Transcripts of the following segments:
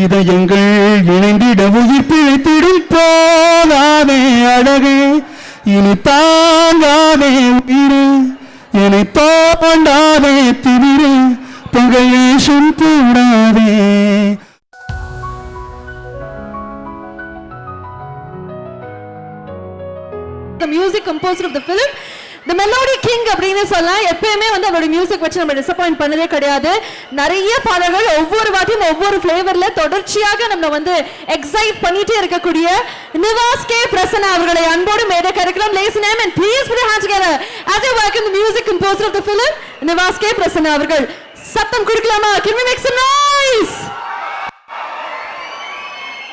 இதயங்கள் இணைந்திட உயிர் பிழைத்திடும் போதாதே அழகே இனி தாங்காதே உயிரே என்னை தோண்டாதே திமிரே புகையேஷம் கூடாதே. The music composer of the film, the melody king அப்படினு சொல்லலாம். எப்பவுமே வந்து அவரோட மியூசிக் வச்சு நம்ம டிசப்பாயிண்ட் பண்ணதே கிடையாது. நிறைய பாடல்கள் ஒவ்வொரு வாட்டியும் ஒவ்வொரு ஃப்ளேவர்ல தொடர்ச்சியாக நம்ம வந்து எக்ஸைட் பண்ணிட்டே இருக்கக்கூடிய நிவாஸ் கே பிரசன்னா அவர்களை அன்போடு மேடைக்கு அழைக்கிறோம். Ladies and gentlemen, please put your hands together as I welcome the music composer of the film, Nivas K Prasanna அவர்கள். சத்தம் கொடுக்கலாமா? Can we make some noise?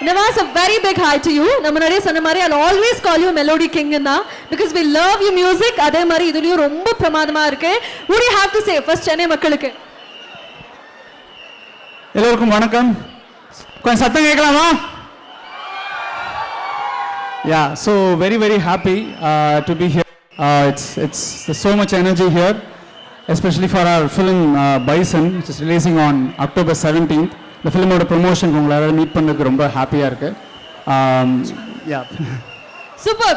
Nivas, a very big hi to you. நம்ம நிறைய சொன்ன மாதிரி I'll always call you melody king ன்னா because we love your music. அதே மாதிரி இதுலயும் ரொம்ப பிரமாதமா இருக்கு. What do you have to say first Chennai மக்களுக்கு? எல்லாருக்கும் வணக்கம். கொஞ்சம் சத்தம் கேட்கலாமா? Yeah, so very happy to be here. It's so much energy here, especially for our film Bison, which is releasing on October 17th. இந்த ஃபிலிமோட ப்ரொமோஷன் உங்களை எல்லாரும் meet பண்ணதுக்கு ரொம்ப ஹாப்பியாக இருக்குது. சூப்பர்.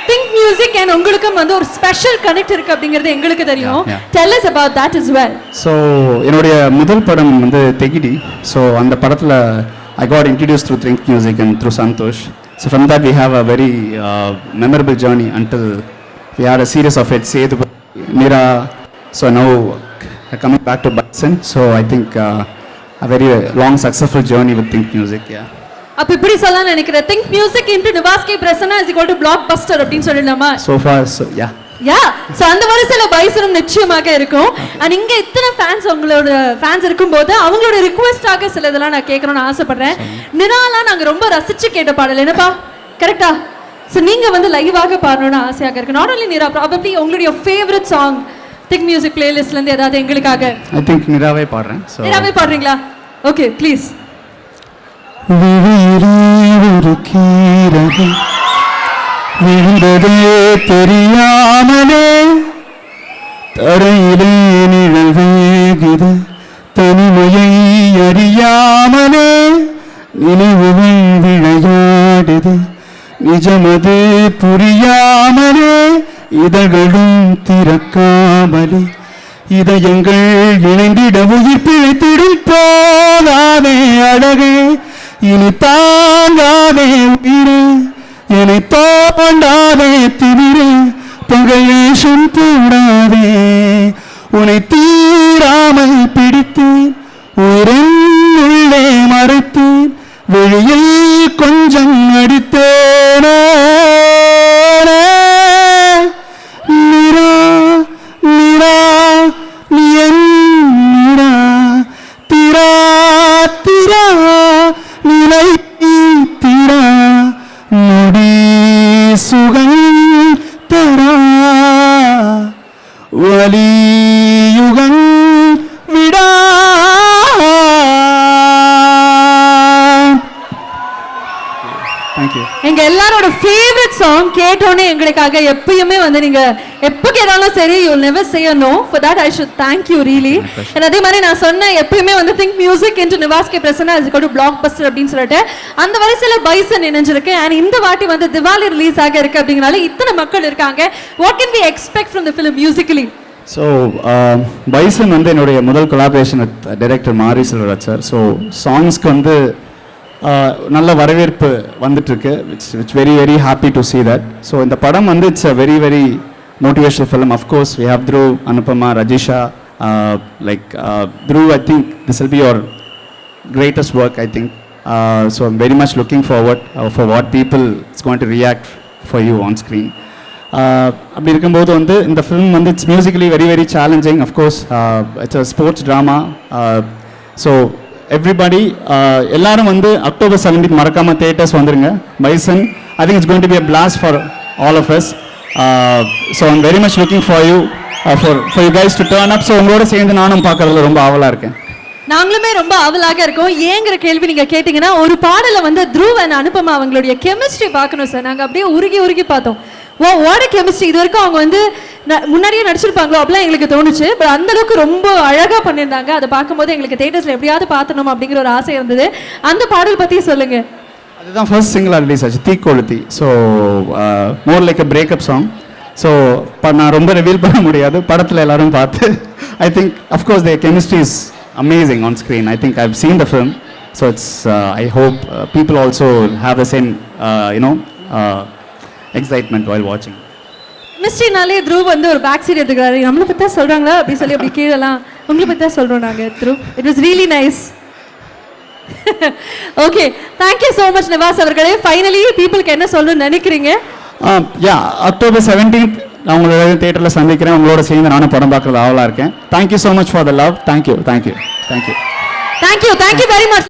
திங்க் மியூசிக் அண்ட் உங்களுக்கும் வந்து ஒரு ஸ்பெஷல் கனெக்ட் இருக்குது அப்படிங்கிறது எங்களுக்கு தெரியும். Tell us about that as well. So என்னுடைய முதல் படம் வந்து தெகிடி. ஸோ அந்த படத்தில் I got introduced through Think Music and through Santosh. So from that we have a very memorable journey until we had a series of hits, Sethu, Mira. So now coming back to Bison. So I think a very long successful journey with Think Music. Yeah. அப்ப இப்படி சொல்லலாம் நினைக்கிறேன். Think Music into Nivas K Prasanna is equal to blockbuster அப்படினு சொல்லலாமா? So far so yeah. So அந்த வரிசையில பைசனும் நிச்சயமாக இருக்கும். அண்ட் இங்க இத்தனை ஃபேன்ஸ் உங்களோட ஃபேன்ஸ் இருக்கும்போது அவங்களோட ரிக்வெஸ்டாக சில இதெல்லாம் நான் கேட்கணும்னு ஆசைப்படுறேன். நிராலா நாங்க ரொம்ப ரசிச்சு கேட்ட பாடல் என்னப்பா? கரெக்டா? சோ நீங்க வந்து லைவாக பாடணும்னு ஆசையாக இருக்கு. Not only Nira, probably உங்களுடைய ஃபேவரட் சாங் Think Music playlistல இருந்து ஏதாவது எங்களுக்காக? I think நிராவே பாடுறேன். So நிராவே பாடுறீங்களா? Okay please. ஒரு கீரகு விழுந்ததே தெரியாமலே தரையிலே நிழல் வேகுது தனிமையை அறியாமலே நினைவுகள் விளையாடுது நிஜமது புரியாமலே இதழ்களும் திறக்காமலே இதயங்கள் இணைந்திட உயிர் பிழைத்திடும் போதாதே அழகே இனி தாங்காதே உயிரே என்னை தோண்டாதே திமிரே புகையேஷம் கூடாதே உன்னை தீராமல் பிடித்தேன் உயிரின் உள்ளே மறைத்தேன் வெளியில் கொஞ்சம் அடித்தேனே நிரா நிரா நீ என் நிரா திரா திரா நிலை திரா முடி சுகம் தரா வலியுகம் விடா. எங்க எல்லாரோட ஃபேவரட் சாங் கேட்டோனே எங்களுக்காக எப்பயுமே வந்து நீங்க எப்போ கேட்டாலும் சரி you'll never say a no. For that I should thank you really. And அதே மாதிரி நான் சொன்ன எப்பயுமே வந்து Think Music into Nivas K Prasanna is equal to blockbuster அப்படின்னு சொல்லிட்டு அந்த வரிசையில பைசன் இணைஞ்சிருக்கு. அண்ட் இந்த வாட்டி வந்து திவாலி ரிலீஸ் ஆக இருக்கு அப்படிங்கறனால இத்தனை மக்கள் இருக்காங்க. What can we expect from the film musically? So bison வந்து என்னுடைய முதல் கொலாபரேஷன் வித் டைரக்டர் மாரி செல்வராஜ் சார். ஸோ சாங்ஸ்க்கு வந்து நல்ல வரவேற்பு வந்துட்டுருக்கு. Which very happy to see that. So இந்த படம் வந்து it's a very motivational film. Of course we have Dhruv, Anupama, Rajisha, Dhruv, I think this will be your greatest work, I think. So I'm very much looking forward for what people is going to react for you on screen. அப்படி இருக்கும்போது வந்து இந்த film வந்து it's musically very challenging. Of course it's a sports drama. So everybody எல்லாரும் வந்து October 17th மறக்காமல் theatres வந்துருங்க. Bison I think it's going to be a blast for all of us. So I'm very much looking for you for you guys to turn up. So உங்களோட சேர்ந்து நானும் பார்க்கறதுல ரொம்ப ஆவலாக இருக்கேன். நாங்களுமே ரொம்ப ஆவலாக இருக்கோம். ஏங்கிற கேள்வி நீங்க கேட்டீங்கன்னா ஒரு பாடல வந்து த்ருவ் அண்ட் அனுபமா அவங்களுடைய கெமிஸ்ட்ரி பார்க்கணும் சார். நாங்க அப்படியே உருகி பார்த்தோம். What a chemistry. இது வரைக்கும் அவங்க வந்து முன்னாடியே நடிச்சிருப்பாங்களோ அப்படிலாம் எங்களுக்கு தோணுச்சு. பட் அந்த அளவுக்கு ரொம்ப அழகா பண்ணியிருந்தாங்க. அதை பார்க்கும்போது எங்களுக்கு தியேட்டர்ஸ்ல எப்படியாவது பார்த்தணும் அப்படிங்கிற ஒரு ஆசை இருந்தது. அந்த பாடல் பத்தி சொல்லுங்க. அதுதான் ஃபர்ஸ்ட் சிங்கிளாக ரிலீஸ் ஆச்சு, தீக்கொளுத்தி. So more like a breakup song. So நான் ரொம்ப ரிவீல் பண்ண முடியாது, படத்தில் எல்லாரும் பார்த்து I think of course the chemistry is amazing on screen. I think I've seen the film. So it's I hope people also have the same excitement while வாட்சிங். கெமிஸ்ட்ரினாலே த்ருவ் வந்து ஒரு பேக் சீட் எடுத்துக்கிறாரு. நம்மளை பற்றி தான் சொல்கிறாங்களா அப்படி சொல்லி அப்படி கீழெல்லாம் உங்களை பற்றி தான் சொல்கிறோம் நாங்கள். Dhruv, it was really nice. Okay, thank you so much Nivas அவர்களே. ஃபைனலி பீப்புளுக்கு என்ன சொல்லணும்னு நினைக்கிறீங்க? யா, அக்டோபர் 17th நான் உங்களோட தியேட்டரில் சந்திக்கிறேன். உங்களோட சேர்ந்து நானும் படம் பார்க்குறது ஆவலாக இருக்கேன். Thank you so much for the love. Thank you very much.